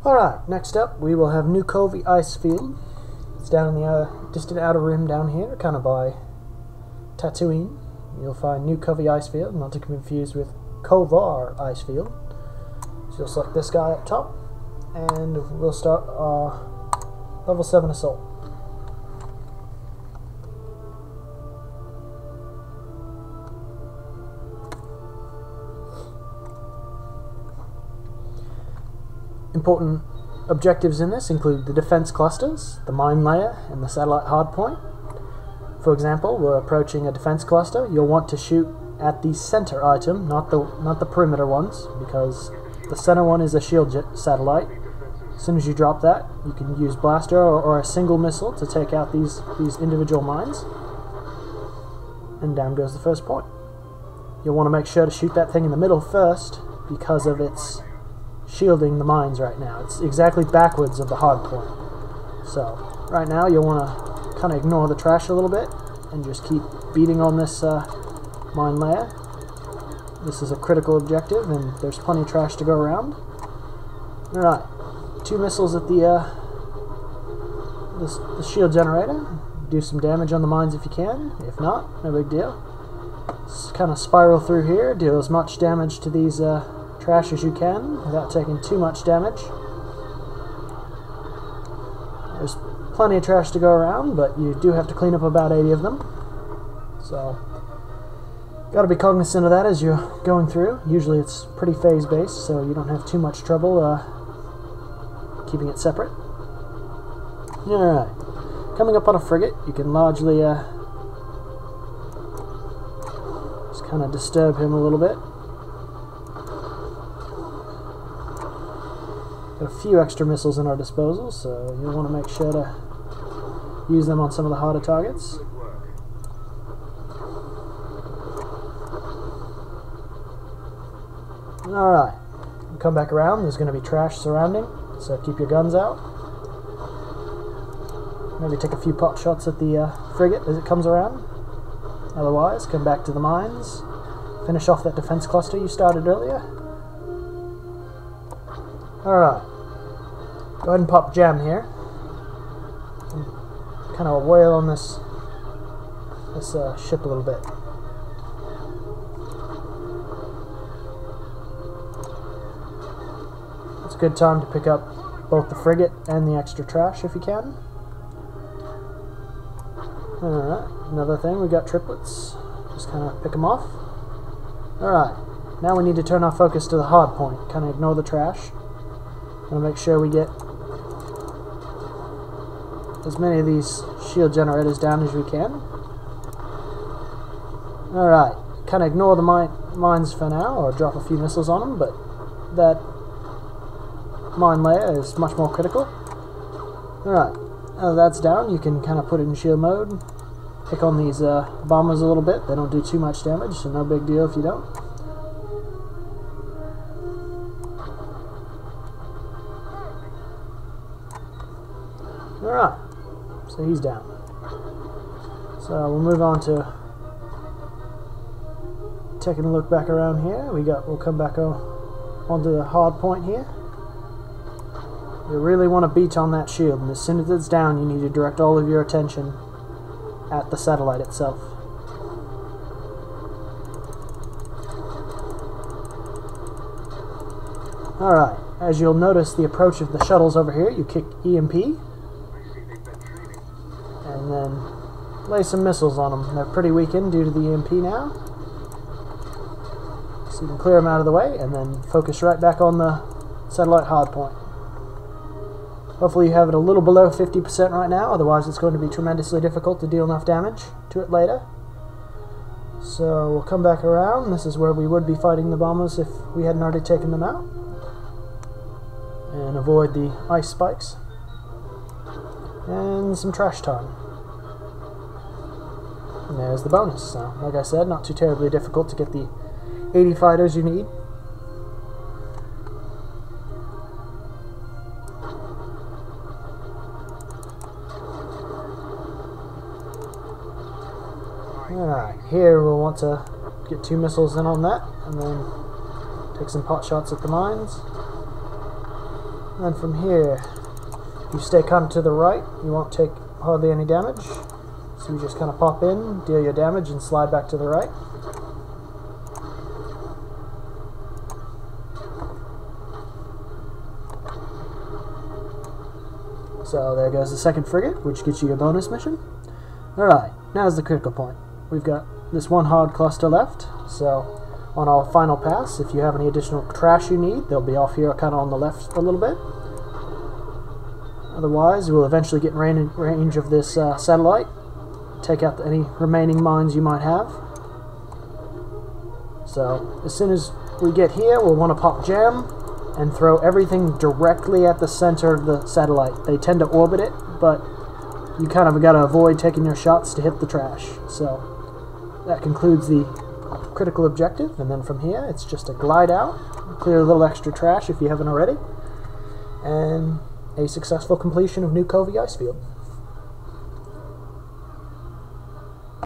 Alright, next up we will have New Cov Ice Field. It's down in the distant outer rim down here, kind of by Tatooine. You'll find New Cov Ice Field, not to be confused with Cov Ice Field. So you'll select this guy up top, and we'll start level 7 assault. Important objectives in this include the defense clusters, the mine layer, and the satellite hardpoint. For example, we're approaching a defense cluster. You'll want to shoot at the center item, not the perimeter ones, because the center one is a shield satellite. As soon as you drop that, you can use blaster or a single missile to take out these individual mines, and down goes the first point. You'll want to make sure to shoot that thing in the middle first because of its shielding the mines right now. It's exactly backwards of the hard point. So right now you'll want to kind of ignore the trash a little bit and just keep beating on this mine layer. This is a critical objective and there's plenty of trash to go around. Alright, 2 missiles at the shield generator. Do some damage on the mines if you can. If not, no big deal. Just kind of spiral through here, deal as much damage to these trash as you can without taking too much damage. There's plenty of trash to go around, but you do have to clean up about 80 of them. So, got to be cognizant of that as you're going through. Usually it's pretty phase-based, so you don't have too much trouble keeping it separate. Alright, coming up on a frigate, you can largely just kind of disturb him a little bit. Got a few extra missiles in our disposal, so you'll want to make sure to use them on some of the harder targets. Alright, come back around. There's going to be trash surrounding, so keep your guns out. Maybe take a few pot shots at the frigate as it comes around. Otherwise, come back to the mines. Finish off that defense cluster you started earlier. Alright, go ahead and pop jam here. Kind of wail on this ship a little bit. It's a good time to pick up both the frigate and the extra trash if you can. Alright, another thing, we got triplets. Just kind of pick them off. Alright, now we need to turn our focus to the hard point. Kind of ignore the trash. We'll make sure we get as many of these shield generators down as we can. Alright, kind of ignore the mines for now, or drop a few missiles on them, but that mine layer is much more critical. Alright, now that's down, you can kind of put it in shield mode. Pick on these bombers a little bit. They don't do too much damage, so no big deal if you don't. Alright, so he's down. So we'll move on to taking a look back around here. We'll come back onto the hard point here. You really want to beat on that shield, and as soon as it's down, you need to direct all of your attention at the satellite itself. Alright, as you'll notice the approach of the shuttles over here, you kick EMP, and then lay some missiles on them. They're pretty weakened due to the EMP now. So you can clear them out of the way, and then focus right back on the satellite hardpoint. Hopefully you have it a little below 50% right now, otherwise it's going to be tremendously difficult to deal enough damage to it later. So we'll come back around. This is where we would be fighting the bombers if we hadn't already taken them out. And avoid the ice spikes. And some trash time. And there's the bonus. So, like I said, not too terribly difficult to get the 80 fighters you need. Alright, here we'll want to get 2 missiles in on that, and then take some pot shots at the mines. Then from here, you stay kind of to the right, you won't take hardly any damage. So you just kind of pop in, deal your damage, and slide back to the right. So there goes the second frigate, which gets you your bonus mission. Alright, now's the critical point. We've got this one hard cluster left, so on our final pass, if you have any additional trash you need, they'll be off here kind of on the left a little bit. Otherwise, we'll eventually get in range of this satellite, take out any remaining mines you might have. So as soon as we get here, we'll want to pop jam and throw everything directly at the center of the satellite. They tend to orbit it, but you kind of got to avoid taking your shots to hit the trash. So that concludes the critical objective, and then from here it's just a glide out, clear a little extra trash if you haven't already, and a successful completion of New Cov Ice Field.